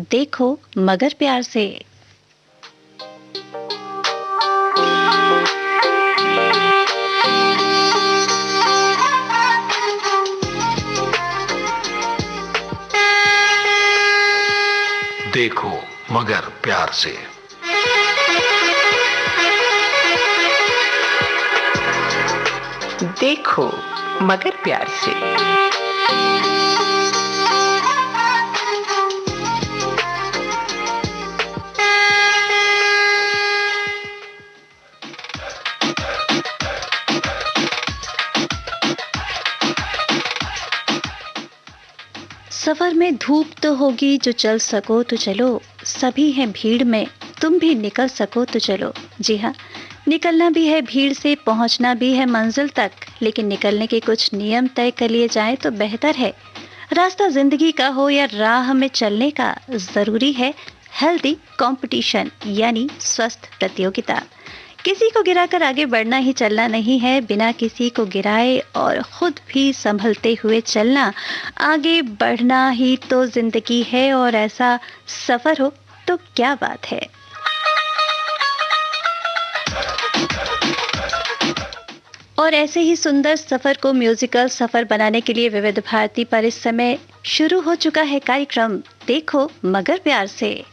देखो मगर प्यार से। देखो मगर प्यार से। देखो मगर प्यार से। सफर में धूप तो होगी, जो चल सको तो चलो, सभी हैं भीड़ में, तुम भी निकल सको तो चलो। जी हाँ, निकलना भी है भीड़ से, पहुंचना भी है मंजिल तक, लेकिन निकलने के कुछ नियम तय कर लिए जाएं तो बेहतर है। रास्ता जिंदगी का हो या राह में चलने का, जरूरी है हेल्दी कंपटीशन यानी स्वस्थ प्रतियोगिता। किसी को गिराकर आगे बढ़ना ही चलना नहीं है, बिना किसी को गिराए और खुद भी संभलते हुए चलना। आगे बढ़ना ही तो जिंदगी है, और ऐसा सफर हो तो क्या बात है। और ऐसे ही सुंदर सफर को म्यूजिकल सफर बनाने के लिए विविध भारती पर इस समय शुरू हो चुका है कार्यक्रम देखो मगर प्यार से,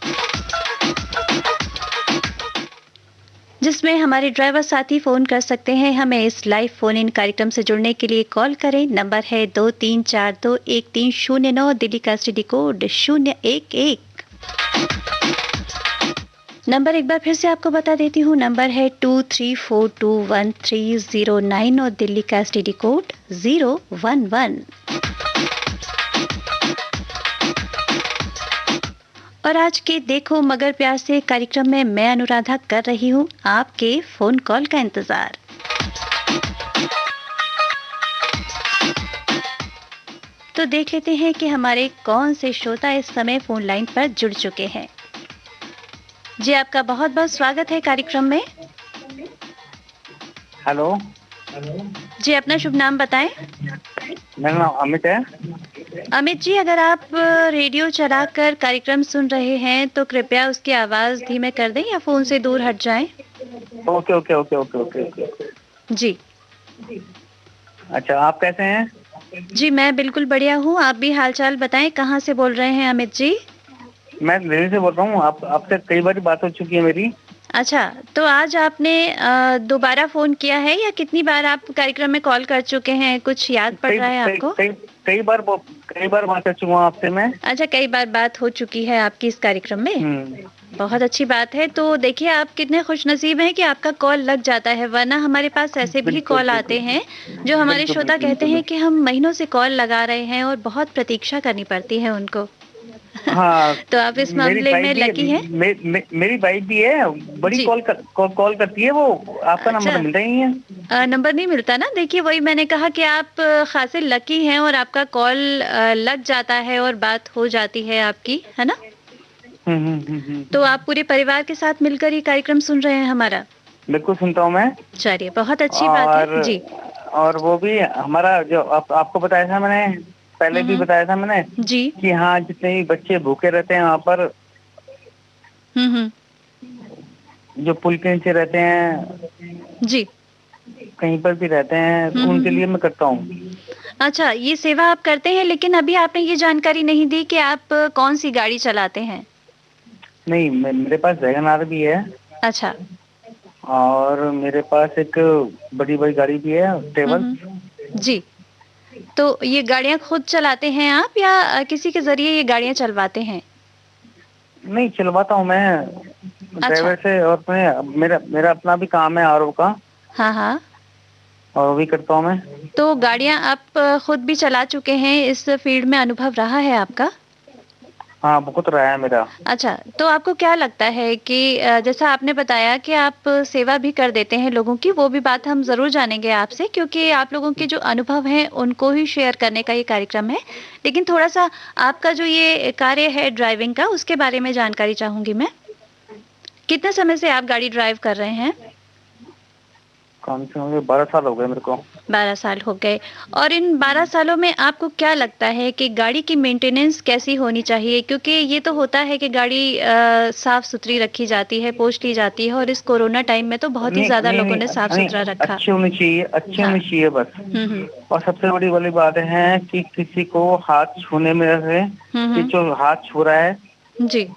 जिसमें हमारे ड्राइवर साथी फोन कर सकते हैं हमें। इस लाइव फोन इन कार्यक्रम से जुड़ने के लिए कॉल करें। नंबर है 23421309, दिल्ली का एसटीडी कोड 011। नंबर एक बार फिर से आपको बता देती हूँ, नंबर है 23421309 और दिल्ली का एसटीडी कोड 011। और आज के देखो मगर प्यार से कार्यक्रम में मैं अनुराधा कर रही हूँ आपके फोन कॉल का इंतजार। तो देख लेते हैं कि हमारे कौन से श्रोता इस समय फोन लाइन पर जुड़ चुके हैं। जी, आपका बहुत बहुत स्वागत है कार्यक्रम में। हेलो जी, अपना शुभ नाम बताएं। मेरा नाम अमित है। अमित जी, अगर आप रेडियो चलाकर कार्यक्रम सुन रहे हैं तो कृपया उसकी आवाज धीमे कर दें या फोन से दूर हट जाएं। Okay okay okay okay okay okay. जी, अच्छा, आप कैसे हैं? जी मैं बिल्कुल बढ़िया हूँ, आप भी हालचाल बताएं। कहाँ से बोल रहे हैं अमित जी? मैं दिल्ली से बोल रहा हूँ। आपसे कई बार बात हो चुकी है मेरी। अच्छा, तो आज आपने दोबारा फोन किया है या कितनी बार आप कार्यक्रम में कॉल कर चुके हैं, कुछ याद पड़ रहा है आपको? कई बार बात कर चुका हूँ आपसे मैं। अच्छा, कई बार बात हो चुकी है आपकी इस कार्यक्रम में। बहुत अच्छी बात है। तो देखिए, आप कितने खुशनसीब हैं कि आपका कॉल लग जाता है, वरना हमारे पास ऐसे भी कॉल आते हैं जो हमारे श्रोता कहते हैं कि हम महीनों से कॉल लगा रहे हैं और बहुत प्रतीक्षा करनी पड़ती है उनको। हाँ, तो आप इस मामले में लकी हैं। मेरी वाइफ भी है, बड़ी कॉल करती है वो। आपका नंबर तो मिलता ही नहीं है। नंबर नहीं मिलता ना। देखिए, वही मैंने कहा कि आप खासे लकी हैं और आपका कॉल लग जाता है और बात हो जाती है आपकी, है ना? तो आप पूरे परिवार के साथ मिलकर ये कार्यक्रम सुन रहे हैं हमारा? बिल्कुल सुनता हूँ मैं। चलिए, बहुत अच्छी बात है जी। और वो भी हमारा जो आपको बताया था मैंने, पहले भी बताया था मैंने जी कि हाँ, जितने भी बच्चे भूखे रहते हैं वहाँ पर, जो पुल के नीचे रहते हैं जी, कहीं पर भी रहते हैं, तो उनके लिए मैं करता हूँ। अच्छा, ये सेवा आप करते हैं, लेकिन अभी आपने ये जानकारी नहीं दी कि आप कौन सी गाड़ी चलाते हैं। नहीं, मेरे पास वैगन आर भी है। अच्छा। और मेरे पास एक बड़ी बड़ी गाड़ी भी है, ट्रेवल। जी, तो ये गाड़ियाँ खुद चलाते हैं आप या किसी के जरिए ये गाड़ियाँ चलवाते हैं? नहीं, चलवाता हूँ मैं ड्राइवर से। और मेरा अपना भी काम है आरओ का। हाँ हाँ, और वो भी करता हूँ मैं। तो गाड़ियाँ आप खुद भी चला चुके हैं, इस फील्ड में अनुभव रहा है आपका? हाँ, बहुत रहा है मेरा। अच्छा, तो आपको क्या लगता है कि जैसा आपने बताया कि आप सेवा भी कर देते हैं लोगों की, वो भी बात हम ज़रूर जानेंगे आपसे, क्योंकि आप लोगों के जो अनुभव हैं उनको ही शेयर करने का ये कार्यक्रम है। लेकिन थोड़ा-सा आपका जो ये कार्य है ड्राइविंग का, उसके बारे में जानकारी चाहूँगी मैं। कितने समय से आप गाड़ी ड्राइव कर रहे हैं? कम से कम 12 साल हो गए मेरे को। 12 साल हो गए। और इन 12 सालों में आपको क्या लगता है कि गाड़ी की मेंटेनेंस कैसी होनी चाहिए? क्योंकि ये तो होता है कि गाड़ी साफ-सुथरी रखी जाती है, पोंछ ली जाती है और इस कोरोना टाइम में तो बहुत ही नहीं ज़्यादा नहीं लोगों नहीं ने नहीं, साफ-सुथरा रखा। अच्छी होनी चाहिए, अच्छी हाँ। होनी चाहिए बस। हुँ। और सबसे बड़ी वाली बात है कि किसी को हाथ छूने में से कि हुँ। जो हाथ छू रहा है जी।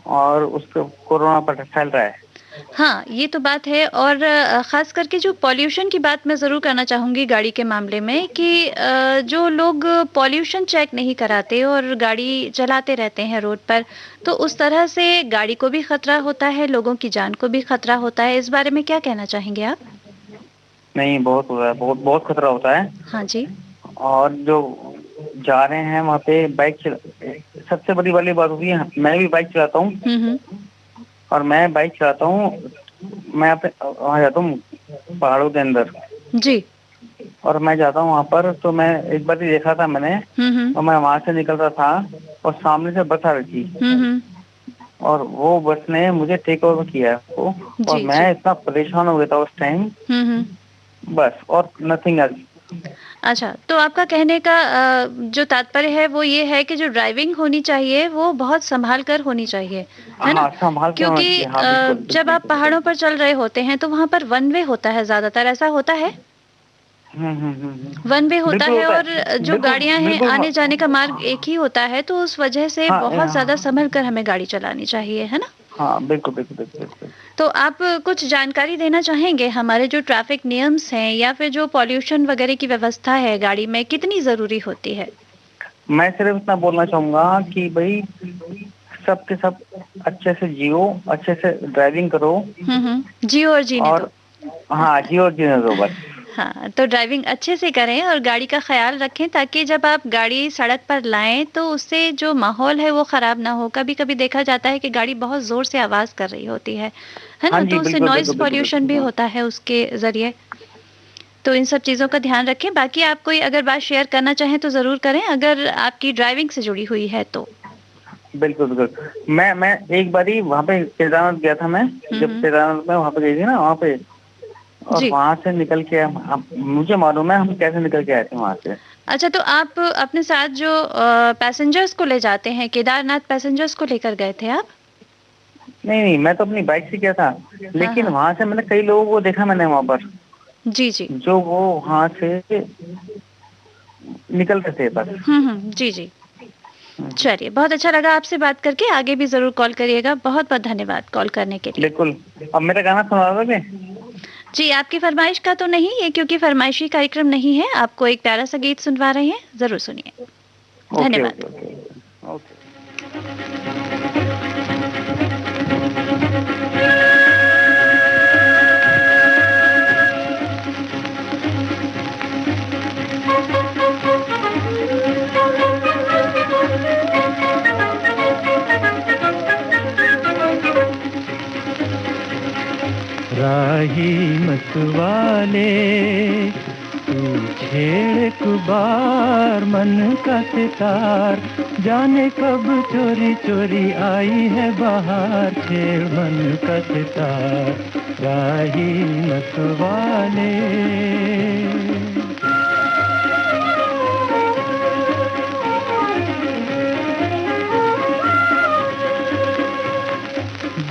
और उसको कोरोना फैल रहा है। हाँ, ये तो बात है। और ख़ास करके जो पॉल्यूशन की बात मैं ज़रूर करना चाहूँगी गाड़ी के मामले में कि जो लोग पॉल्यूशन चेक नहीं कराते और गाड़ी चलाते रहते हैं रोड पर, तो उस तरह से गाड़ी को भी खतरा होता है, लोगों की जान को भी खतरा होता है। इस बारे में क्या कहना चाहेंगे आप? नहीं, बहुत हो रहा है, बहुत बहुत खतरा होता है। हाँ जी। और जो जा रहे हैं वहाँ पे बाइक चला, सबसे बड़ी वाली बात होती है, मैं भी बाइक चलाता हूँ हुँ। और मैं बाइक चलाता हूँ, मैं अपने वहाँ जाता हूँ पहाड़ों के अंदर जी। और मैं जाता हूँ वहाँ पर। तो मैं एक बार ही देखा था मैंने, हुँ। और मैं वहाँ से निकल रहा था और सामने से बस आ रही थी हुँ। और वो बस ने मुझे टेक ओवर किया है वो, और जी, मैं जी। इतना परेशान हो गया था उस टाइम, हुँ। बस और नथिंग एल्स। अच्छा, तो आपका कहने का जो तात्पर्य है वो ये है कि जो ड्राइविंग होनी चाहिए वो बहुत सँभाल कर होनी चाहिए, है ना? हाँ, संभाल के होना क्योंकि चाहिए। हाँ, बिल्कुल, जब बिल्कुल, आप बिल्कुल। पहाड़ों पर चल रहे होते हैं तो वहाँ पर वन वे होता है ज़्यादातर, ऐसा होता है? वन वे होता बिल्कुल है होता और है। जो बिल्कुल, गाड़ियाँ हैं बिल्कुल। आने-जाने का मार्ग एक ही होता है, तो उस वजह से हाँ, बहुत ज़्यादा सँभल कर हमें गाड़ी चलानी चाहिए, है ना? हाँ, बिल्कुल, बिल्कुल, बिल्कुल, बिल्कुल। तो आप कुछ जानकारी देना चाहेंगे हमारे जो ट्रैफ़िक नियम्स हैं या फिर जो पॉल्यूशन वग़ैरह की व्यवस्था है गाड़ी में कितनी ज़रूरी होती है? मैं सिर्फ इतना बोलना चाहूँगा कि भई सब के सब अच्छे से जियो, अच्छे से ड्राइविंग करो हुँ। जियो और जीने दो। और हाँ, जियो और जीने दो बस। हाँ, तो ड्राइविंग अच्छे से करें और गाड़ी का ख़्याल रखें ताकि जब आप गाड़ी सड़क पर लाएँ तो उससे जो माहौल है वो ख़राब ना हो। कभी-कभी देखा जाता है कि गाड़ी बहुत ज़ोर से आवाज़ कर रही होती है हाँ ना? जी, तो उससे बिल्कुल, नॉइज़ बिल्कुल, बिल्कुल, पॉल्यूशन भी बिल्कुल। होता है उसके ज़रिए। तो इन सब चीज़ों का ध्यान रखें। बाकी आप कोई अगर बात शेयर करना चाहें तो ज़रूर करें, अगर आपकी ड्राइविंग से जुड़ी हुई है तो? बिल्कुल, बिल्कुल। मैं एक बारी वहाँ पे केदारनाथ गया था मैं, जब हुँ। केदारनाथ में वहाँ पे गई थी ना वहाँ पे, और जी। वहाँ से निकल के हम मुझे मालूम है हम कैसे निकल के आए थे वहाँ से। अच्छा, तो आप अपने साथ जो पैसेंजर्स को ले जाते हैं, केदारनाथ पैसेंजर्स को लेकर गए थे आप? नहीं, नहीं, मैं तो अपनी बाइक से गया था, लेकिन हाँ। वहाँ से मैंने कई लोगों को देखा मैंने वहाँ पर, जी। जो वो वहाँ से निकल रहे थे बस। जी। चलिए, बहुत अच्छा लगा आपसे बात करके, आगे भी ज़रूर कॉल करिएगा। बहुत-बहुत धन्यवाद कॉल करने के लिए। बिल्कुल। अब मेरा गाना सुना दोगे? जी, आपकी फ़रमाइश का तो नहीं, ये क्योंकि फ़रमाइशी कार्यक्रम नहीं है, आपको एक प्यारा-सा गीत सुनवा रहे हैं, ज़रूर सुनिए। ओके, धन्यवाद। Okay, okay, okay. ओके। राही मतवाले तू छेड़ कुबार मन का सितार, जाने कब चोरी चोरी आई है बाहर, छेड़ मन का सितार राही मतवाले।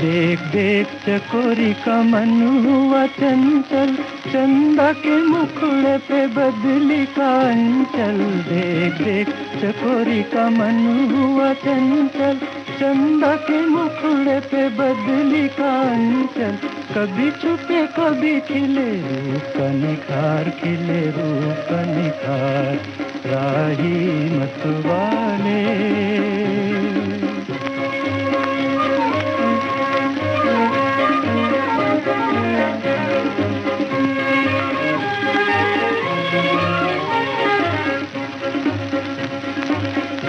देख देख चकोरी का मन हुआ चंचल, चंदा के मुखड़े पे बदली का अंचल। देख देख चकोरी का मन हुआ चंचल, चंदा के मुखड़े पे बदली का अंचल। कभी छुपे कभी खिले रूप का निखार, खिले रूप का निखार राही मतवाले।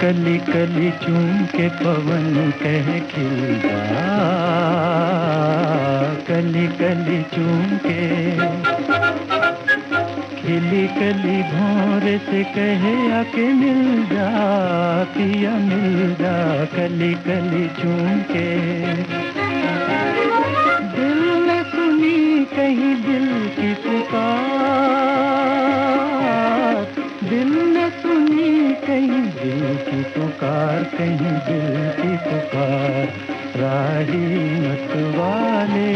कली कली चूम के पवन कह खिल जा, कली कली चूम के खिली कली भौर से कहे आके मिल जा, पिया मिल जा, कली कली चूम के। दिल ने सुनी कहीं दिल की पुकार, दिल ने सुनी कहीं दिल की पुकार, कहीं दिल की पुकार, राही मत वाले।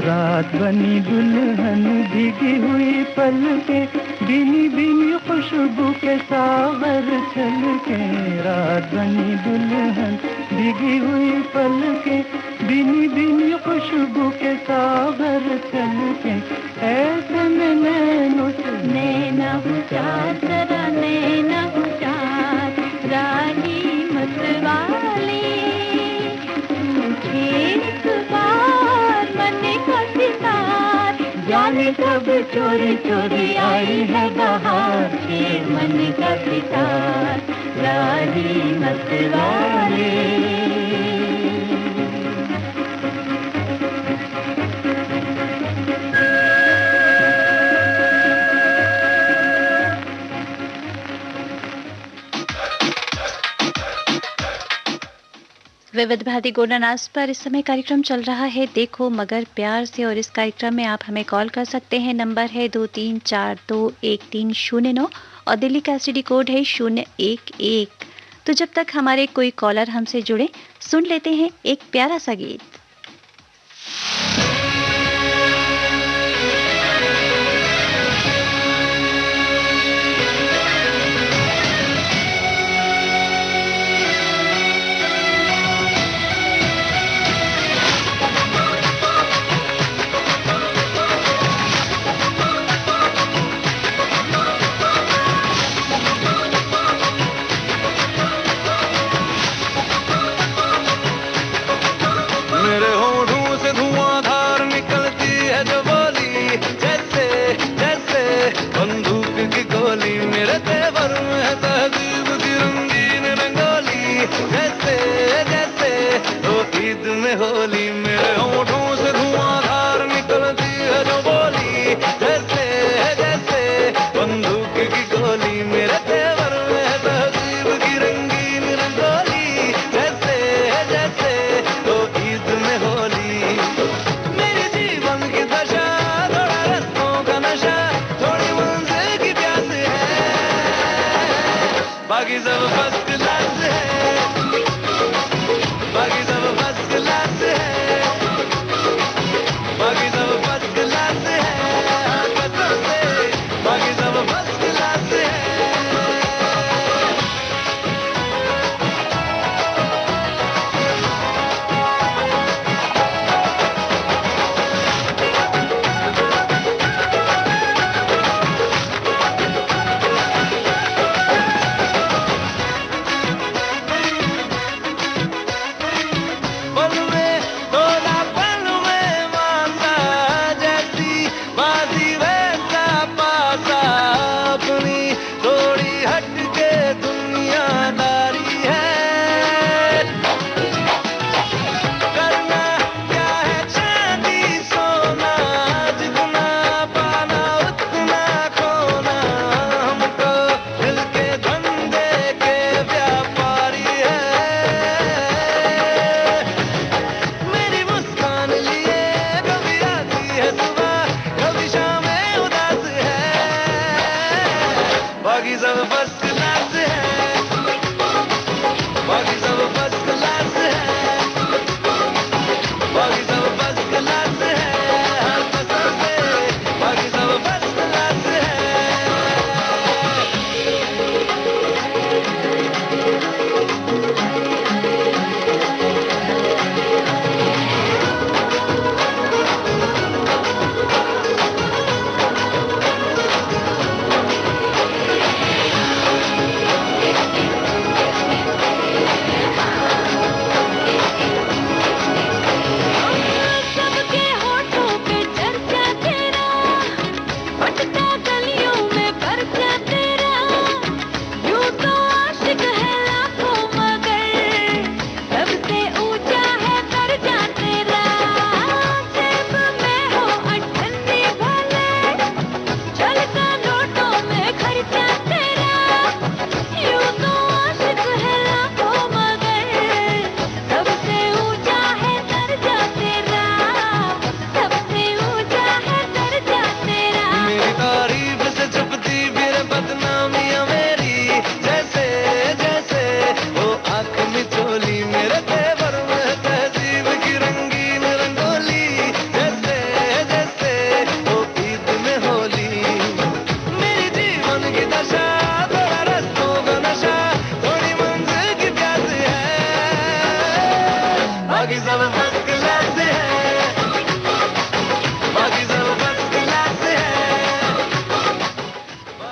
रात बनी दुल्हन भीगी हुई पलके, भीनी भीनी खुशबू के सागर छलके। रात बनी दुल्हन भीगी हुई पलके, भीनी भीनी खुशबू के सागर छलके। ऐसे में नैनों से नैना चार, जरा नैना चार, राही मत वाले। मुझे एक बार मन का सितार, जाने कब चोरी चोरी आई है बहार, के मन का सितार, राही मत वाले। विविध भारती गोनानास पर इस समय कार्यक्रम चल रहा है देखो मगर प्यार से, और इस कार्यक्रम में आप हमें कॉल कर सकते हैं। नंबर है 23421309 और दिल्ली का एसटीडी कोड है 011। तो जब तक हमारे कोई कॉलर हमसे जुड़े, सुन लेते हैं एक प्यारा सा गीत।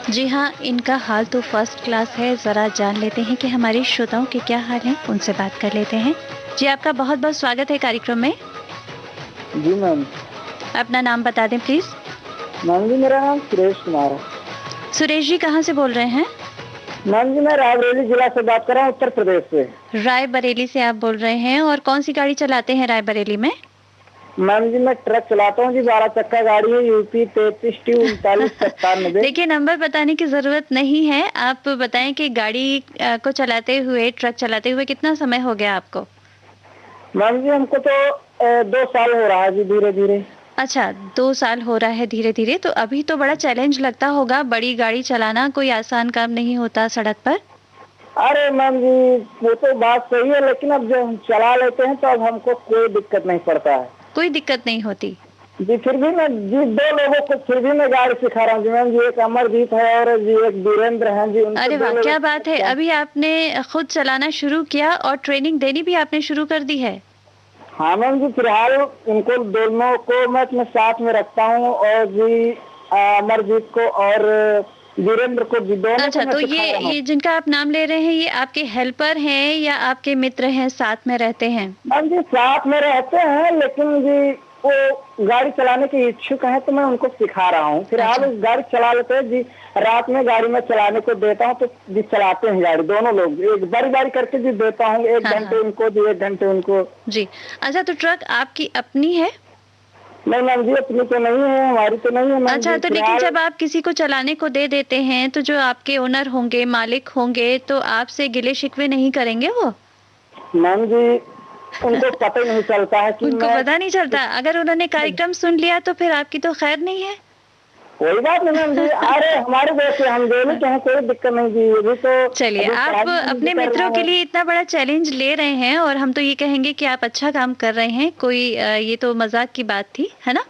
जी हाँ, इनका हाल तो फर्स्ट क्लास है। ज़रा जान लेते हैं कि हमारे श्रोताओं के क्या हाल हैं, उनसे बात कर लेते हैं। जी, आपका बहुत-बहुत स्वागत है कार्यक्रम में। जी मैम। अपना नाम बता दें प्लीज़। मैम जी मेरा नाम सुरेश कुमार है। सुरेश जी कहाँ से बोल रहे हैं? मैम जी मैं रायबरेली जिला से बात कर रहा हूँ, उत्तर प्रदेश से। रायबरेली से आप बोल रहे हैं और कौन सी गाड़ी चलाते हैं रायबरेली में? मैम जी मैं ट्रक चलाता हूँ जी, 12 चक्का गाड़ी है, यूपी 33T3997। देखिए, नंबर बताने की ज़रूरत नहीं है। आप बताएं कि गाड़ी को चलाते हुए, ट्रक चलाते हुए कितना समय हो गया आपको? मैम जी हमको तो 2 साल हो रहा है जी, धीरे धीरे। अच्छा, 2 साल हो रहा है धीरे-धीरे, तो अभी तो बड़ा चैलेंज लगता होगा, बड़ी गाड़ी चलाना कोई आसान काम नहीं होता सड़क पर। अरे मैम जी वो तो बात सही है, लेकिन अब जब हम चला लेते हैं तो अब हमको कोई दिक्कत नहीं पड़ता है कोई दिक्कत नहीं होती। जी। फिर भी मैं जी 2 लोगों को फिर भी मैं गाड़ी सिखा रहा हूँ जी मैम जी। एक अमरजीत है और जी एक वीरेंद्र है जी। उनको अरे 2 वाह! लोगों क्या को बात है। अभी आपने खुद चलाना शुरू किया और ट्रेनिंग देनी भी आपने शुरू कर दी है। हाँ मैम जी, फिलहाल उनको दोनों को मैं अपने साथ में रखता हूँ और जी अमरजीत को और वीरेंद्र को जी, दोनों अच्छा, को मैं तो सिखा रहा हूँ। ये जिनका आप नाम ले रहे हैं, ये आपके हेल्पर हैं या आपके मित्र हैं, साथ में रहते हैं? मैम जी साथ में रहते हैं, लेकिन जी वो गाड़ी चलाने के इच्छुक हैं तो मैं उनको सिखा रहा हूँ। फिलहाल अच्छा। गाड़ी चला लेते हैं जी। रात में गाड़ी में चलाने को देता हूँ तो जी चलाते हैं गाड़ी, दोनों लोग एक बारी बारी करके जी देता हूँ। 1 हाँ, घंटे हाँ। उनको जी, 1 घंटे उनको। जी। अच्छा, तो ट्रक आपकी अपनी है? नहीं मैम जी अपनी तो नहीं है, हमारी तो नहीं है मैम अच्छा, जी। तो लेकिन फिलहाल जब आप किसी को चलाने को दे देते हैं, तो जो आपके ओनर होंगे, मालिक होंगे, तो आपसे गिले-शिकवे नहीं करेंगे वो? मैम जी उनको पता ही नहीं चलता है कि उनको मैं। पता नहीं चलता? अगर उन्होंने कार्यक्रम सुन लिया तो फिर आपकी तो खैर नहीं है। कोई बात नहीं मैम जी, अरे हमारे दोस्त हैं, हम दोनों के हैं, कोई दिक्कत नहीं जी। ये भी तो चलिए, अभी आप पढ़ाई भी अपने कर रहे मित्रों के हैं। लिए इतना बड़ा चैलेंज ले रहे हैं और हम तो ये कहेंगे कि आप अच्छा काम कर रहे हैं। कोई ये तो मज़ाक की बात थी, है ना?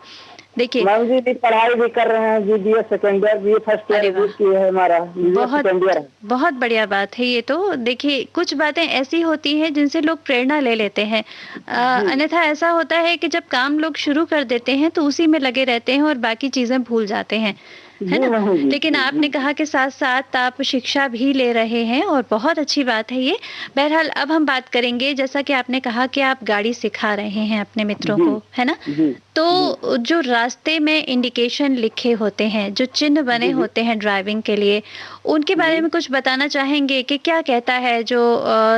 देखिए, मैम जी भी पढ़ाई भी कर रहे हैं जी, BA second year, BA first अरे ईयर वाह! की है हमारा, BA बहुत सेकंड ईयर है। बहुत बढ़िया बात है ये तो। देखिए, कुछ बातें ऐसी होती हैं जिनसे लोग प्रेरणा ले लेते हैं। अन्यथा ऐसा होता है कि जब काम लोग शुरू कर देते हैं तो उसी में लगे रहते हैं और बाकी चीज़ें भूल जाते हैं, है जी ना? मैम जी, लेकिन जी, आपने कहा कि साथ-साथ आप शिक्षा भी ले रहे हैं और बहुत अच्छी बात है ये। बहरहाल अब हम बात करेंगे, जैसा कि आपने कहा कि आप गाड़ी सिखा रहे हैं अपने मित्रों जी, को, है ना? जी, तो जो रास्ते में इंडिकेशन लिखे होते हैं, जो चिन्ह बने जी, होते हैं ड्राइविंग के लिए, उनके बारे में कुछ बताना चाहेंगे कि क्या कहता है जो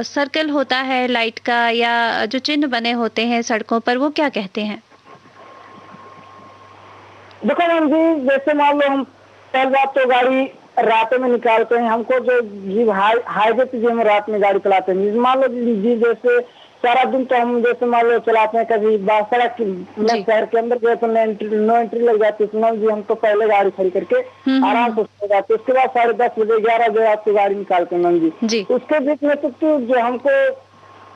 सर्कल होता है लाइट का या जो चिन्ह बने होते हैं सड़कों पर, वो क्या कहते हैं? देखो मैम जी, जैसे मान लो हम पहली बात तो गाड़ी रात में निकालते हैं, हमको जो जी हाईवे पे जो हम रात में गाड़ी चलाते हैं, मान लो जी जैसे सारा दिन तो हम जैसे मान लो चलाते हैं, कभी सड़क में शहर के अंदर गए तो नो एंट्री लग जाती है, मैम जी हम तो पहले गाड़ी खड़ी करके आराम से सो जाते, उसके बाद 10:30 बजे 11 बजे आपकी गाड़ी निकालते हैं मैम जी। उसके बीच में तो जो हमको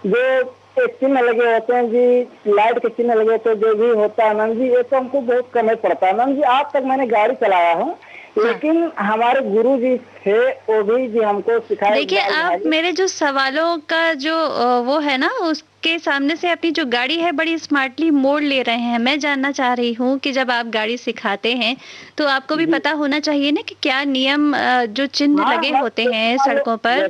जो एक चिन्ह लगे होते हैं जी, लाइट के चिन्ह लगे होते हैं, जो भी होता है मैम जी, ये तो हमको बहुत कम ही पड़ता है मैम जी। आज तक मैंने गाड़ी चलाया है, लेकिन हमारे गुरु जी थे, वो भी जी हमको सिखाए। देखिए, आप मेरे जो सवालों का जो वो है ना, उसके सामने से अपनी जो गाड़ी है बड़ी स्मार्टली मोड़ ले रहे हैं। मैं जानना चाह रही हूँ कि जब आप गाड़ी सिखाते हैं तो आपको भी पता होना चाहिए ना कि क्या नियम जो चिन्ह लगे होते हैं सड़कों पर,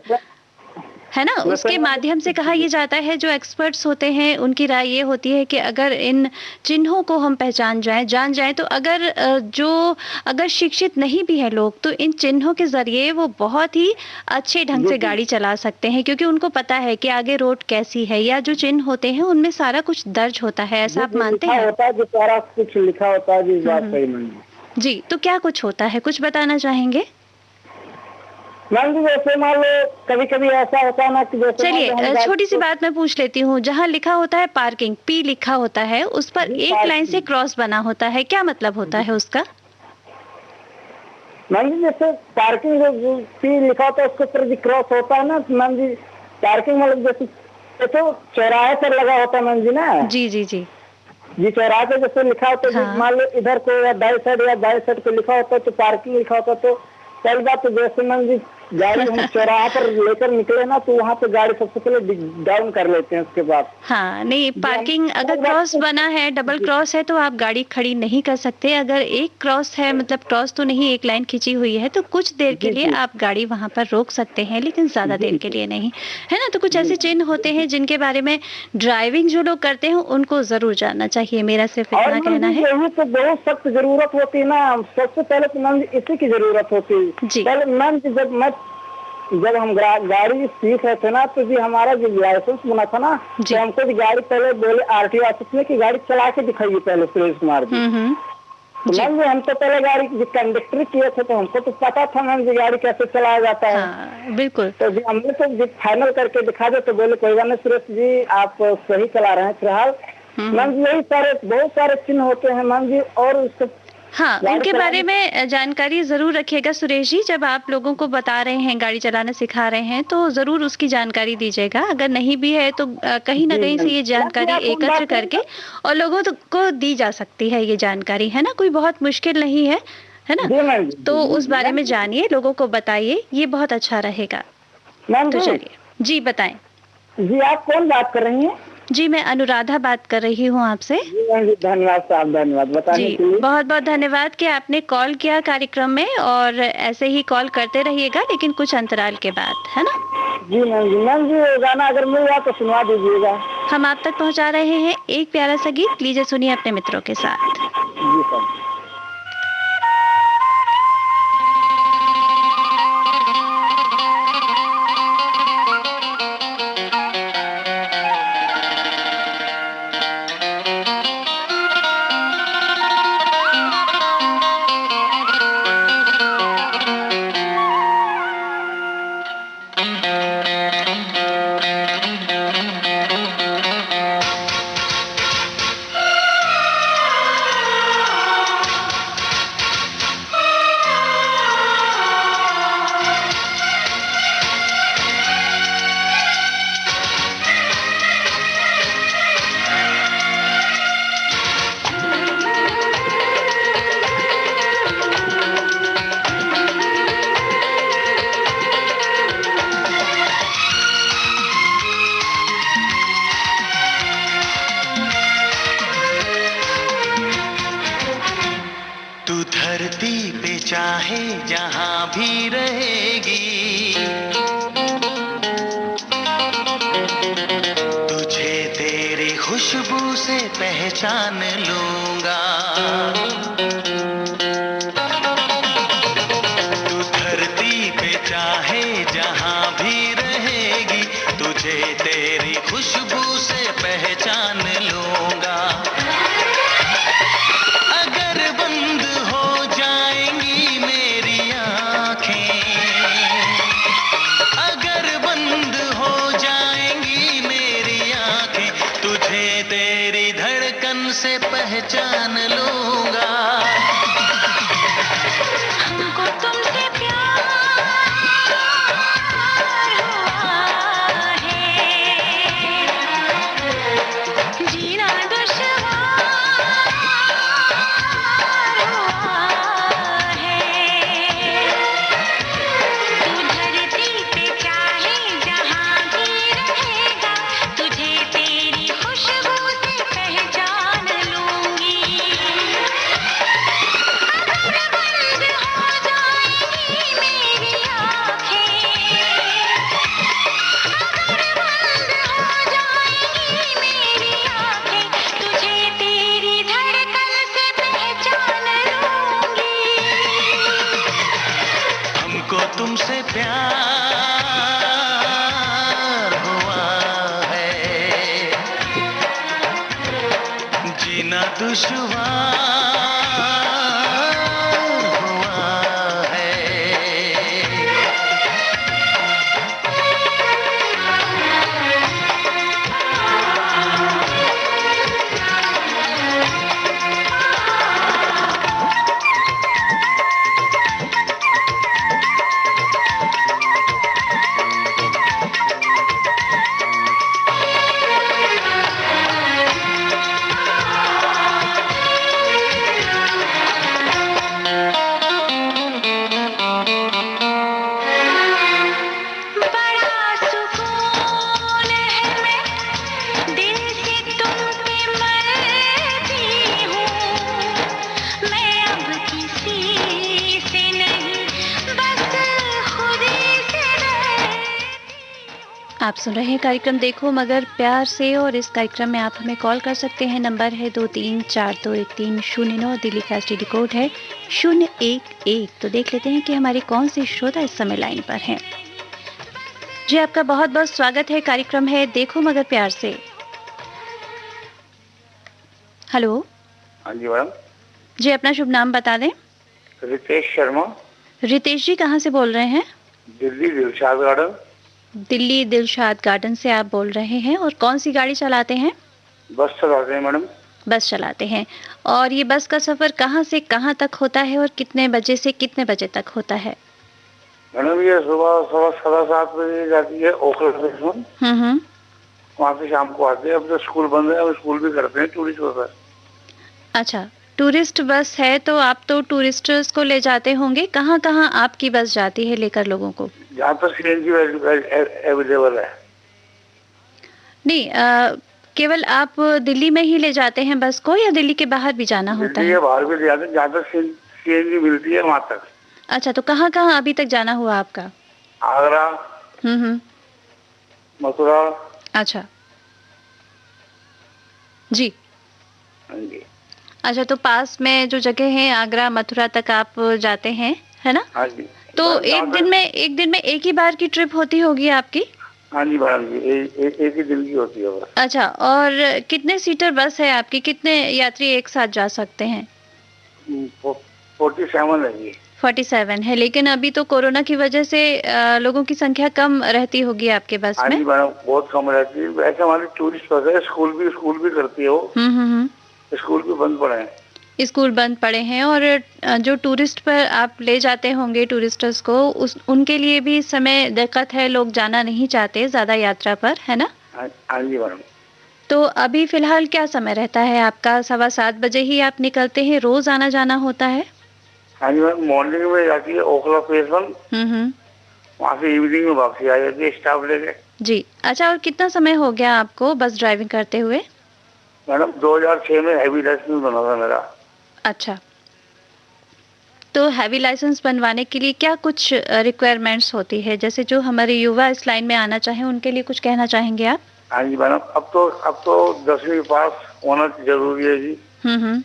है ना, उसके माध्यम से कहा ये जाता है, जो एक्सपर्ट्स होते हैं उनकी राय ये होती है कि अगर इन चिन्हों को हम पहचान जान जाएं तो अगर शिक्षित नहीं भी है लोग तो इन चिन्हों के जरिए वो बहुत ही अच्छे ढंग से गाड़ी चला सकते हैं, क्योंकि उनको पता है कि आगे रोड कैसी है, या जो चिन्ह होते हैं उनमें सारा कुछ दर्ज होता है। ऐसा आप मानते हैं? होता है, जो सारा कुछ लिखा होता है जी, इस बात सही मानिए जी। तो क्या कुछ होता है, कुछ बताना चाहेंगे? मैम जी जैसे मान लो कभी कभी ऐसा होता है ना कि जैसे चलिए, छोटी सी बात मैं पूछ लेती हूँ। जहाँ लिखा होता है पार्किंग, P लिखा होता है, उस पर एक लाइन से क्रॉस बना होता है, क्या मतलब होता है उसका? मैम जी जैसे पार्किंग जो P लिखा होता है उसके ऊपर भी क्रॉस होता है ना मैम जी। पार्किंग मतलब जैसे तो चौराहे पर लगा होता है मैम जी ना। जी जी जी जी, चौराहे पे जैसे लिखा होता है, मान लो इधर को या दाएं साइड पे लिखा होता है तो पार्किंग लिखा होता है। तो पहली बात तो जैसे मैम जी गाड़ी हम चौराहा पर लेकर निकले ना तो वहाँ पे गाड़ी सबसे पहले डाउन कर लेते हैं उसके बाद। हाँ नहीं, पार्किंग अगर क्रॉस बना है, डबल क्रॉस है तो आप गाड़ी खड़ी नहीं कर सकते। अगर एक क्रॉस है, मतलब क्रॉस तो नहीं, एक लाइन खींची हुई है, तो कुछ देर के लिए आप गाड़ी वहां पर रोक सकते हैं, लेकिन ज्यादा देर के लिए नहीं, है ना। तो कुछ ऐसे चिन्ह होते हैं जिनके बारे में ड्राइविंग जो लोग करते हैं उनको जरूर जानना चाहिए। मेरा सिर्फ और इतना कहना है। यही तो बहुत सख्त जरूरत होती है ना, सबसे पहले तो मैम इसी की जरूरत होती है। जी। पहले मैम जब हम गाड़ी सीख रहे थे ना तो जी हमारा जो लाइसेंस बना था ना तो हमको भी गाड़ी पहले बोले आरटीओ ऑफिस में कि गाड़ी चला के दिखाइए पहले सुरेश कुमार जी। तो मैम जी हम तो पहले गाड़ी कंडक्टर किए थे तो हमको तो पता था मैम जी गाड़ी कैसे चलाया जाता है। हाँ, बिल्कुल। तो जी हमने तो फाइनल करके दिखा दे तो बोले कोई बात नहीं सुरेश जी आप सही चला रहे हैं फिलहाल। मैम जी यही बहुत सारे चिन्ह होते हैं मैम जी। और उसको हाँ, उनके बारे में जानकारी जरूर रखिएगा सुरेश जी। जब आप लोगों को बता रहे हैं, गाड़ी चलाना सिखा रहे हैं, तो जरूर उसकी जानकारी दीजिएगा। अगर नहीं भी है तो कहीं ना कहीं से ये जानकारी एकत्र करके और लोगों को दी जा सकती है ये जानकारी, है ना। कोई बहुत मुश्किल नहीं है, है ना। तो उस बारे में जानिए, लोगों को बताइए, ये बहुत अच्छा रहेगा। तो चलिए जी बताएं। जी आप कौन बात कर रही हैं? जी मैं अनुराधा बात कर रही हूँ आपसे। धन्यवाद साहब, धन्यवाद बताने के लिए। बहुत बहुत धन्यवाद कि आपने कॉल किया कार्यक्रम में, और ऐसे ही कॉल करते रहिएगा, लेकिन कुछ अंतराल के बाद, है ना। जी मैम जी गाना अगर मिल जाए तो सुनवा दीजिएगा। हम आप तक पहुँचा रहे हैं एक प्यारा सा गीत, लीजिए सुनिए अपने मित्रों के साथ। जी सर। चाहे जहां भी रहेगी, तुझे तेरी खुशबू से पहचान लूंगा। तू धरती पे चाहे जहां भी रहेगी, तुझे तेरी खुशबू से पहचान लूंगा। से पहचान लूंगा। हमको तुमसे प्यार हुआ है, जीना दुश्वार हुआ है। तू धरती पे चाहे जहां भी रहेगा, तुझे तेरी खुशबू से पहचान लूंगी। अगर बंद हो जाएंगी मेरी आँखें, अगर बंद हो जाएंगी मेरी आँखें, तुझे तेरी धड़कन से पहचान लूंगी। हमको तुमसे प्यार हुआ है, जीना दुश्वार हुआ है। किसी से नहीं, बस खुदी से डरती हूँ। आप सुन रहे हैं कार्यक्रम देखो मगर प्यार से, और इस कार्यक्रम में आप हमें कॉल कर सकते हैं। नंबर है 23421309, दिल्ली का STD कोड है 011। तो देख लेते हैं कि हमारे कौन से श्रोता इस समय लाइन पर हैं। जी, आपका बहुत बहुत स्वागत है। कार्यक्रम है देखो मगर प्यार से। हेलो हाँ जी मैडम। जी, अपना शुभ नाम बता दें। रितेश शर्मा, रितेश जी, कहाँ से बोल रहे हैं? दिल्ली दिलशाद गार्डन। दिल्ली दिलशाद गार्डन से आप बोल रहे हैं, और कौन सी गाड़ी चलाते हैं? बस चलाते हैं मैडम। बस चलाते हैं। और ये बस का सफ़र कहाँ से कहाँ तक होता है और कितने बजे से कितने बजे तक होता है? मैडम ये सुबह 7:15 बजे जाती है ओखला स्टेशन, हम्म। वहाँ से शाम को आते हैं। अब तो स्कूल बंद है, अब स्कूल भी करते हैं, टूरिस्ट बस है। अच्छा, टूरिस्ट बस है तो आप तो टूरिस्टर्स को ले जाते होंगे। कहाँ कहाँ आपकी बस जाती है लेकर लोगों को? जहाँ पर CNG अवेलेबल है। नहीं, केवल आप दिल्ली में ही ले जाते हैं बस को, या दिल्ली के बाहर भी जाना होता दिल्ली है? के बाहर भी ले जाते हैं, जहाँ तक CNG मिलती है वहाँ तक। अच्छा, तो कहाँ कहाँ अभी तक जाना हुआ आपका? आगरा, हम्म। मथुरा। अच्छा जी। हाँ जी। अच्छा, तो पास में जो जगह है आगरा मथुरा तक आप जाते हैं, है ना? हाँ जी। तो मैडम, एक दिन में एक ही बार की ट्रिप होती होगी आपकी? हाँ जी मैडम जी, एक ही दिन की होती है बस। अच्छा, और कितने सीटर बस है आपकी? कितने यात्री एक साथ जा सकते हैं? 47 है जी। 47 है, लेकिन अभी तो कोरोना की वजह से लोगों की संख्या कम रहती होगी आपके बस हाँ में। जी मैडम, बहुत कम रहती है। वैसे हमारी टूरिस्ट बस है, स्कूल भी करती है वो। हम्म। स्कूल भी बंद पड़े हैं। स्कूल बंद पड़े हैं, और जो टूरिस्ट पर आप ले जाते होंगे टूरिस्टर्स को, उनके लिए भी इस समय दिक्कत है, लोग जाना नहीं चाहते ज्यादा यात्रा पर, है ना? हाँ जी मैडम। तो अभी फिलहाल क्या समय रहता है आपका? 7:15 बजे ही आप निकलते हैं, रोज आना जाना होता है? हाँ जी मैडम, मॉर्निंग में जाती है ओखला स्टेशन, हम्म। वहाँ से इवनिंग में वापसी आ जाती है स्टाफ लेके। जी। अच्छा, और कितना समय हो गया आपको बस ड्राइविंग करते हुए? मैडम 2006 में हैवी लाइसेंस बना था मेरा। अच्छा, तो हैवी लाइसेंस बनवाने के लिए क्या कुछ रिक्वायरमेंट्स होती है? जैसे जो हमारे युवा इस लाइन में आना चाहें उनके लिए कुछ कहना चाहेंगे आप? हाँ जी मैडम, अब तो 10वीं पास होना जरूरी है जी। हम्म।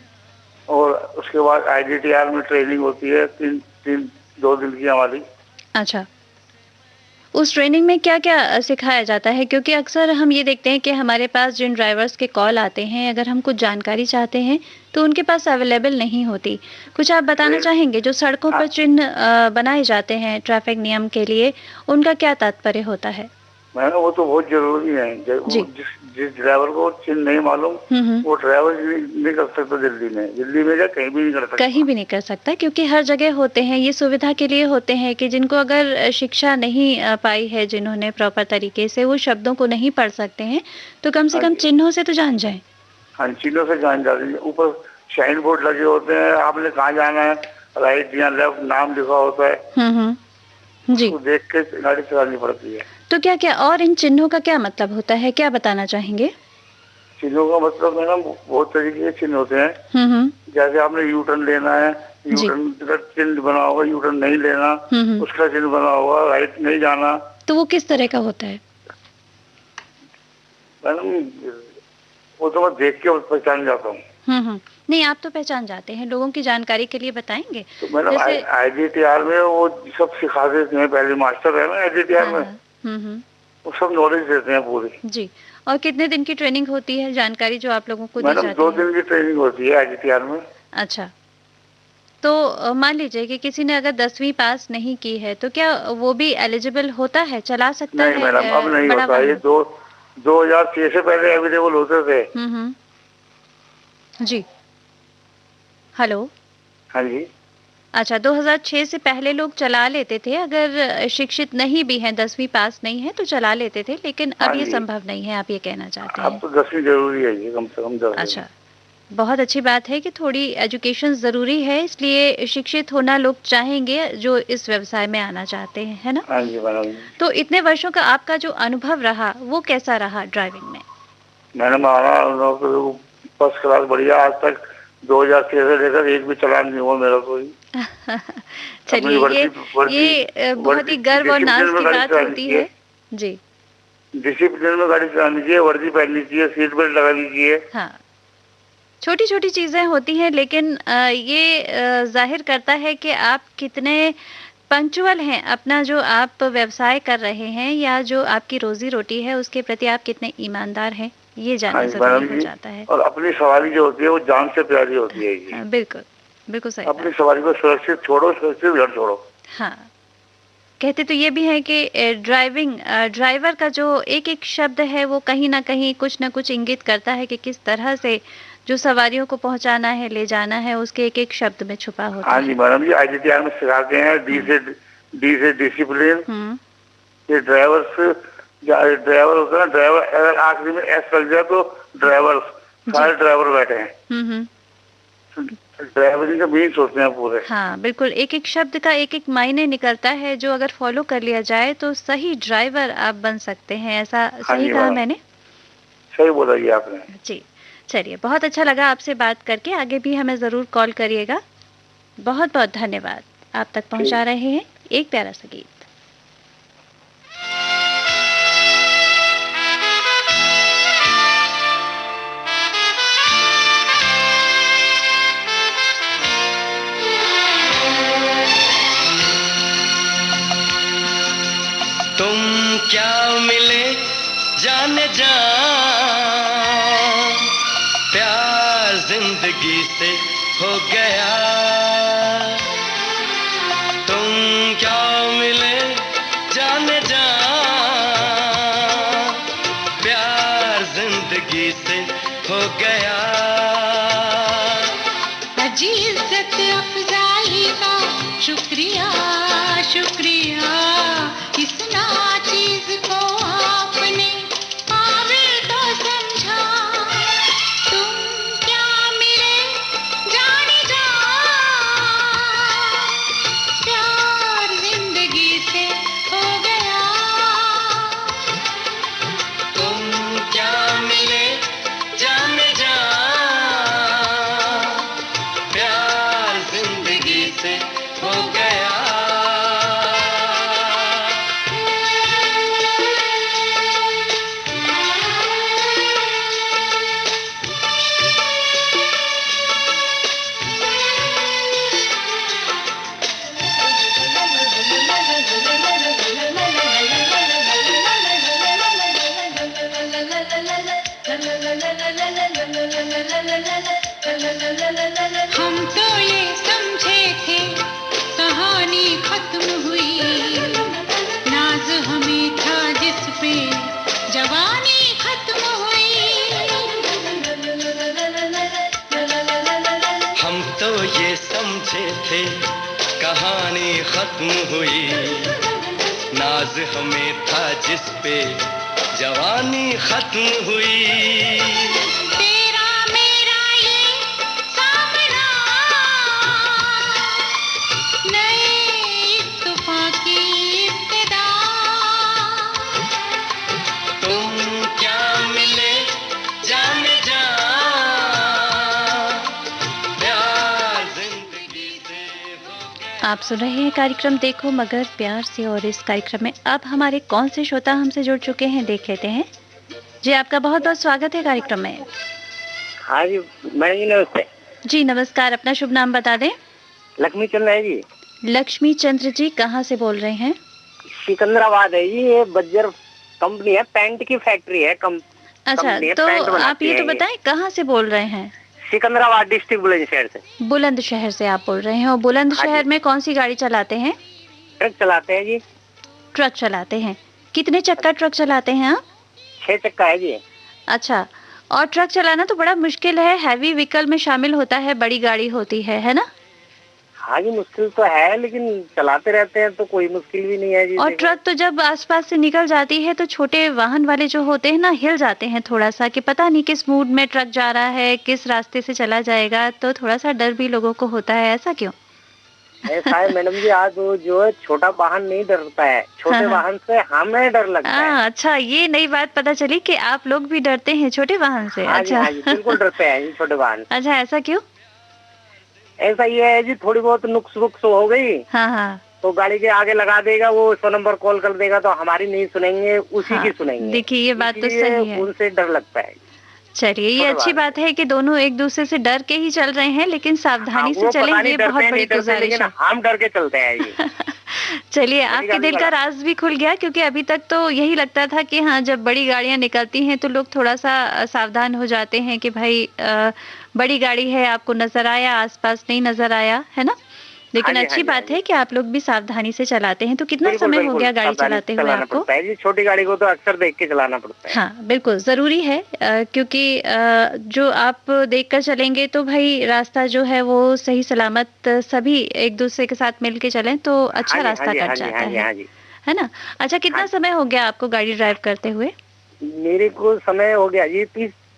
और उसके बाद IDTR में ट्रेनिंग होती है, 2 दिन की हमारी। अच्छा, उस ट्रेनिंग में क्या क्या सिखाया जाता है? क्योंकि अक्सर हम ये देखते हैं कि हमारे पास जिन ड्राइवर्स के कॉल आते हैं, अगर हम कुछ जानकारी चाहते हैं तो उनके पास अवेलेबल नहीं होती। कुछ आप बताना चाहेंगे? जो सड़कों पर चिन्ह बनाए जाते हैं ट्रैफिक नियम के लिए, उनका क्या तात्पर्य होता है? मैडम वो तो बहुत जरूरी है। जी। जिस ड्राइवर को चिन्ह नहीं मालूम, हम्म। वो ड्राइवर नहीं कर सकता दिल्ली में या कहीं भी नहीं कर सकता। कहीं भी नहीं कर सकता, क्योंकि हर जगह होते हैं। ये सुविधा के लिए होते हैं कि जिनको अगर शिक्षा नहीं पाई है, जिन्होंने प्रॉपर तरीके से वो शब्दों को नहीं पढ़ सकते हैं, तो कम से कम चिन्हों से तो जान जाए। हाँ, चिन्हों से जान जाती है। ऊपर साइन बोर्ड लगे होते हैं, आपने कहाँ जाना है, राइट या लेफ्ट नाम लिखा होता है। जी। उसको देख के गाड़ी चलानी पड़ती है। तो क्या क्या और इन चिन्हों का क्या मतलब होता है, क्या बताना चाहेंगे? चिन्हों का मतलब मैडम बहुत तरीके के चिन्ह होते हैं। जैसे आपने यू टर्न लेना है, यू टर्न का चिन्ह बना होगा, यू टर्न नहीं लेना उसका चिन्ह बना होगा, राइट नहीं जाना। तो वो किस तरह का होता है मैडम? वो तो मैं देख के पहचान जाता हूँ। नहीं, आप तो पहचान जाते हैं, लोगों की जानकारी के लिए बताएंगे। तो मैडम IDTR में वो सब सिखा देते हैं, पहले मास्टर है ना IDTR में, वो सब नॉलेज देते हैं पूरी। जी। और कितने दिन की ट्रेनिंग होती है, जानकारी जो आप लोगों को दी जाती है? मैडम 2 दिन की ट्रेनिंग होती है IDTR में। अच्छा, तो मान लीजिए कि किसी ने अगर 10वीं पास नहीं की है, तो क्या वो भी एलिजिबल होता है, चला सकता है? नहीं मैडम, अब नहीं होता। ये 2006 से पहले अवेलेबल होते थे। जी। हेलो। हाँ जी। अच्छा, 2006 से पहले लोग चला लेते थे, अगर शिक्षित नहीं भी हैं, 10वीं पास नहीं है तो चला लेते थे, लेकिन अब ये संभव नहीं है, आप ये कहना चाहते हैं? अब तो 10वीं जरूरी है जी, कम से कम 10वीं। अच्छा, बहुत अच्छी बात है कि थोड़ी एजुकेशन जरूरी है, इसलिए शिक्षित होना लोग चाहेंगे जो इस व्यवसाय में आना चाहते हैं, है ना? हाँ जी मैडम। तो इतने वर्षों का आपका जो अनुभव रहा वो कैसा रहा ड्राइविंग में? मैडम हमारा फर्स्ट क्लास बढ़िया। आज तक 2006 से लेकर एक भी चालान नहीं हुआ मेरा कोई। चलिए, ये बहुत ही गर्व और नाज की बात होती है जी। डिसिप्लिन में गाड़ी चलानी चाहिए, वर्दी पहननी चाहिए, सीट बेल्ट लगानी चाहिए। हाँ, छोटी छोटी चीजें होती हैं, लेकिन ये जाहिर करता है कि आप कितने पंक्चुअल हैं। अपना जो आप व्यवसाय कर रहे हैं या जो आपकी रोजी रोटी है उसके प्रति आप कितने ईमानदार हैं, ये जानना जरूरी हो जाता है। और अपनी सवारी जो होती है वो जान से प्यारी होती है जी। बिल्कुल बिल्कुल सही। अपनी सवारी को सुरक्षित छोड़ो, सुरक्षित घर छोड़ो। हाँ, कहते तो ये भी है कि ड्राइवर का जो एक एक शब्द है वो कहीं ना कहीं कुछ ना कुछ इंगित करता है कि किस तरह से जो सवारियों को पहुंचाना है, ले जाना है, उसके एक एक शब्द में छुपा होता है। हाँ जी मैडम जी, IGTR में सिखाते हैं डी से डिसिप्लिन। ये ड्राइवर होता है ना, ड्राइवर अगर आखिरी में एस लग जाए तो ड्राइवर, सारे ड्राइवर बैठे हैं, ड्राइवरिंग का मीन्स होते हैं पूरे। हाँ बिल्कुल, एक एक शब्द का एक एक मायने निकलता है जो अगर फॉलो कर लिया जाए तो सही ड्राइवर आप बन सकते हैं। ऐसा सही कहा मैंने? सही बोला जी आपने जी। चलिए, बहुत अच्छा लगा आपसे बात करके। आगे भी हमें जरूर कॉल करिएगा। बहुत बहुत धन्यवाद। आप तक पहुंचा रहे हैं एक प्यारा सा गीत। तुम क्या मिले जाने जा, प्यार जिंदगी से हो गया। तुम क्या मिले जाने जा, प्यार जिंदगी से हो गया। अजी इज्जत अफजाई का शुक्रिया शुक्रिया, इस नाचीज को आपने काबिल तो समझा। तुम क्या मिले जाने जा, प्यार जिंदगी से हो गया। तुम क्या मिले जाने जा, प्यार जिंदगी से हो गया। हम तो ये समझे थे कहानी खत्म हुई, नाज हमें था जिस पे जवानी खत्म हुई। हम तो ये समझे थे कहानी खत्म हुई, नाज हमें था जिस पे जवानी खत्म हुई। तेरा मेरा ये सामना, नए इत्तेफाक की इब्तिदा। तुम क्या मिले जाने जा, प्यार जिंदगी से हो गया। आप सुन रहे हैं कार्यक्रम देखो मगर प्यार से, और इस कार्यक्रम में अब हमारे कौन से श्रोता हमसे जुड़ चुके हैं देख लेते हैं। जी, आपका बहुत बहुत स्वागत है कार्यक्रम में। हाँ जी मैडम जी नमस्ते। जी नमस्कार, अपना शुभ नाम बता दें। लक्ष्मी चंद्र है जी। लक्ष्मी चंद्र जी, कहाँ से बोल रहे हैं? सिकंदराबाद है जी। ये बज्जर कंपनी है, पेंट की फैक्ट्री है। अच्छा, तो आप ये तो बताएं कहाँ से बोल रहे हैं? सिकंदराबाद डिस्ट्रिक्ट बुलंदशहर से। बुलंदशहर से आप बोल रहे हैं। और बुलंदशहर में कौन सी गाड़ी चलाते हैं? ट्रक चलाते हैं जी। ट्रक चलाते हैं। कितने चक्का ट्रक चलाते हैं आप? 6 चक्का है जी। अच्छा, और ट्रक चलाना तो बड़ा मुश्किल है, हैवी व्हीकल में शामिल होता है, बड़ी गाड़ी होती है ना? हाँ जी मुश्किल तो है, लेकिन चलाते रहते हैं तो कोई मुश्किल भी नहीं है जी। और ट्रक तो जब आसपास से निकल जाती है तो छोटे वाहन वाले जो होते हैं ना, हिल जाते हैं थोड़ा सा कि पता नहीं किस मूड में ट्रक जा रहा है, किस रास्ते से चला जाएगा, तो थोड़ा सा डर भी लोगों को होता है। ऐसा क्यों? ऐसा है मैडम जी, आज वो जो है छोटा वाहन नहीं डरता है, छोटे वाहन से हमें डर लगता है। अच्छा, ये नई बात पता चली कि आप लोग भी डरते हैं छोटे वाहन से। हाँ अच्छा जी, बिल्कुल डरते हैं छोटे वाहन। अच्छा, ऐसा क्यों? ऐसा ये है जी, थोड़ी बहुत नुक्स वुक्स हो गई हाँ हाँ तो गाड़ी के आगे लगा देगा, वो 100 नंबर कॉल कर देगा, तो हमारी नहीं सुनेंगे, उसी हाँ, की सुनेंगे। देखिए ये बात तो इसलिए सही है। उनसे डर लगता है। चलिए ये छोटे अच्छी बात है कि दोनों एक दूसरे से डर के ही चल रहे हैं, लेकिन सावधानी से वो चलें, पता नहीं ये डरते बहुत हैं, बड़ी नहीं डरते, गुजारिश लेकिन है। हम डर के चलते हैं ये। चलिए आपके गाड़ी दिल का वाला। राज भी खुल गया, क्योंकि अभी तक तो यही लगता था कि हाँ जब बड़ी गाड़ियां निकलती हैं तो लोग थोड़ा सा सावधान हो जाते हैं कि भाई बड़ी गाड़ी है, आपको नजर आया, आसपास नहीं नजर आया, है ना। लेकिन हाँ जी, अच्छी हाँ जी, बात हाँ जी। है कि आप लोग भी सावधानी से चलाते हैं। तो कितना बिल्कुल, समय हो बिल्कुल, गया गाड़ी सावधानी चलाते से हुए चलाना आपको? पड़ता है जी, छोटी गाड़ी को तो अक्सर देख के चलाना पड़ता है। हाँ बिल्कुल जरूरी है, क्योंकि जो आप देखकर चलेंगे तो भाई रास्ता जो है वो सही सलामत सभी एक दूसरे के साथ मिलके चलें तो अच्छा हाँ जी, रास्ता हाँ जी, कट हाँ जी, जाता हाँ जी, है हाँ जी। है ना। अच्छा कितना समय हो गया आपको गाड़ी ड्राइव करते हुए? मेरे को समय हो गया जी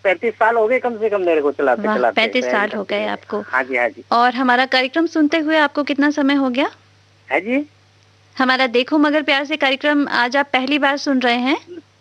30-35 साल हो गए कम से कम मेरे को चलाते वाह, चलाते। 35 साल हो गए आपको। हाँ जी, हाँ जी। और हमारा कार्यक्रम सुनते हुए आपको कितना समय हो गया? है जी। हमारा देखो मगर प्यार से कार्यक्रम आज आप पहली बार सुन रहे हैं?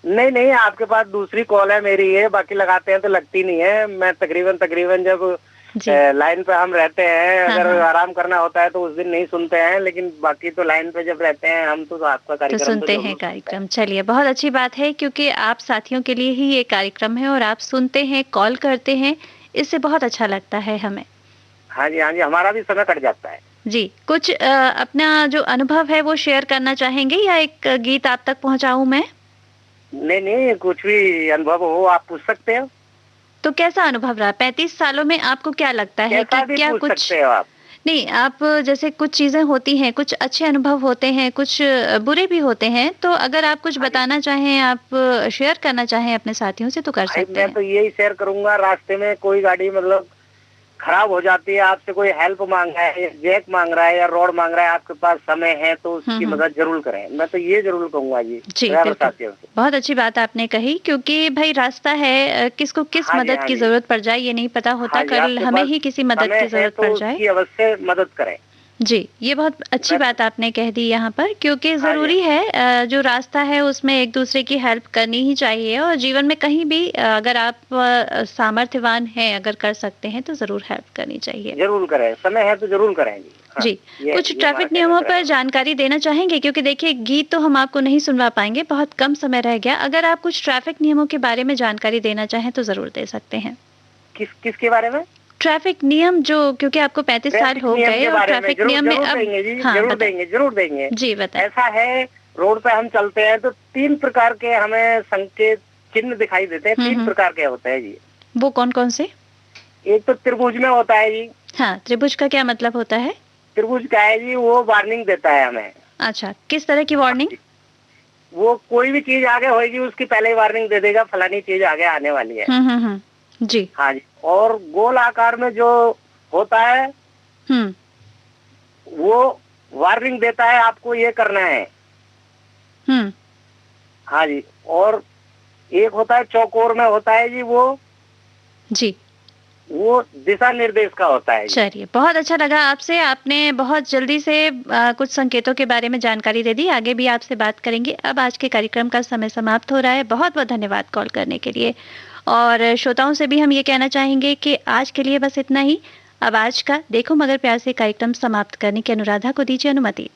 नहीं नहीं, आपके पास दूसरी कॉल है मेरी, ये बाकी लगाते हैं तो लगती नहीं है। मैं तकरीबन जब जी लाइन पे हम रहते हैं, हाँ, अगर हाँ। आराम करना होता है तो उस दिन नहीं सुनते हैं, लेकिन बाकी तो लाइन पे जब रहते हैं हम तो आपका तो कार्यक्रम सुनते जरूर हैं सुनते कार्यक्रम। चलिए बहुत अच्छी बात है, क्योंकि आप साथियों के लिए ही ये कार्यक्रम है और आप सुनते हैं, कॉल करते हैं, इससे बहुत अच्छा लगता है हमें। हाँ जी, हाँ जी, हमारा भी समय कट जाता है। जी कुछ अपना जो अनुभव है वो शेयर करना चाहेंगे या एक गीत आप तक पहुंचाऊं मैं? नहीं नहीं, कुछ भी अनुभव हो आप पूछ सकते हो, तो कैसा अनुभव रहा 35 सालों में? आपको क्या लगता है कैसा कि भी क्या पूछ कुछ सकते हो आप। नहीं, आप जैसे कुछ चीजें होती हैं, कुछ अच्छे अनुभव होते हैं, कुछ बुरे भी होते हैं, तो अगर आप कुछ बताना चाहें, आप शेयर करना चाहें अपने साथियों से तो कर भाई सकते मैं हैं। तो यही शेयर करूंगा, रास्ते में कोई गाड़ी मतलब खराब हो जाती है, आपसे कोई हेल्प मांग रहा है, या जैक मांग रहा है या रोड मांग रहा है, आपके पास समय है तो उसकी मदद जरूर करें। मैं तो ये जरूर कहूंगा जी ड्राइवर बिल्कुल। साथियों से। बहुत अच्छी बात आपने कही, क्योंकि भाई रास्ता है, किसको किस हाँ जी, मदद हाँ की जी। जरूरत पड़ जाए ये नहीं पता होता, हाँ जी, कल आपके हमें पास ही किसी मदद समय की है जरूरत तो पड़ जाए। उसकी अवश्य मदद करें। जी ये बहुत अच्छी बात आपने कह दी यहाँ पर, क्योंकि जरूरी है जो रास्ता है उसमें एक दूसरे की हेल्प करनी ही चाहिए, और जीवन में कहीं भी अगर आप सामर्थ्यवान हैं, अगर कर सकते हैं तो जरूर हेल्प करनी चाहिए। जरूर करें, समय है तो जरूर करेंगे। हाँ, जी कुछ ट्रैफिक नियमों पर जानकारी देना चाहेंगे, क्योंकि देखिए गीत तो हम आपको नहीं सुनवा पाएंगे, बहुत कम समय रह गया। अगर आप कुछ ट्रैफिक नियमों के बारे में जानकारी देना चाहें तो जरूर दे सकते हैं। किसके बारे में? ट्रैफिक नियम जो, क्योंकि आपको 35 साल हो गए और ट्रैफिक नियम में अब जरूर देंगे। जी बताएं। ऐसा है, रोड पे हम चलते हैं तो 3 प्रकार के हमें संकेत चिन्ह दिखाई देते हैं। 3 प्रकार के होते हैं जी। वो कौन कौन से? एक तो त्रिभुज में होता है जी। हाँ, त्रिभुज का क्या मतलब होता है? त्रिभुज का है जी, वो वार्निंग देता है हमें। अच्छा, किस तरह की वार्निंग? वो कोई भी चीज आगे होगी उसकी पहले ही वार्निंग दे देगा, फलानी चीज आगे आने वाली है। जी हाँ जी। और गोल आकार में जो होता है वो वार्निंग देता है आपको ये करना है। हाँ जी। और एक होता है चौकोर में होता है जी, वो दिशा निर्देश का होता है। चलिए बहुत अच्छा लगा आपसे, आपने बहुत जल्दी से कुछ संकेतों के बारे में जानकारी दे दी। आगे भी आपसे बात करेंगे। अब आज के कार्यक्रम का समय समाप्त हो रहा है। बहुत बहुत धन्यवाद कॉल करने के लिए, और श्रोताओं से भी हम ये कहना चाहेंगे कि आज के लिए बस इतना ही। अब आज का देखो मगर प्यार से कार्यक्रम समाप्त करने की अनुराधा को दीजिए अनुमति।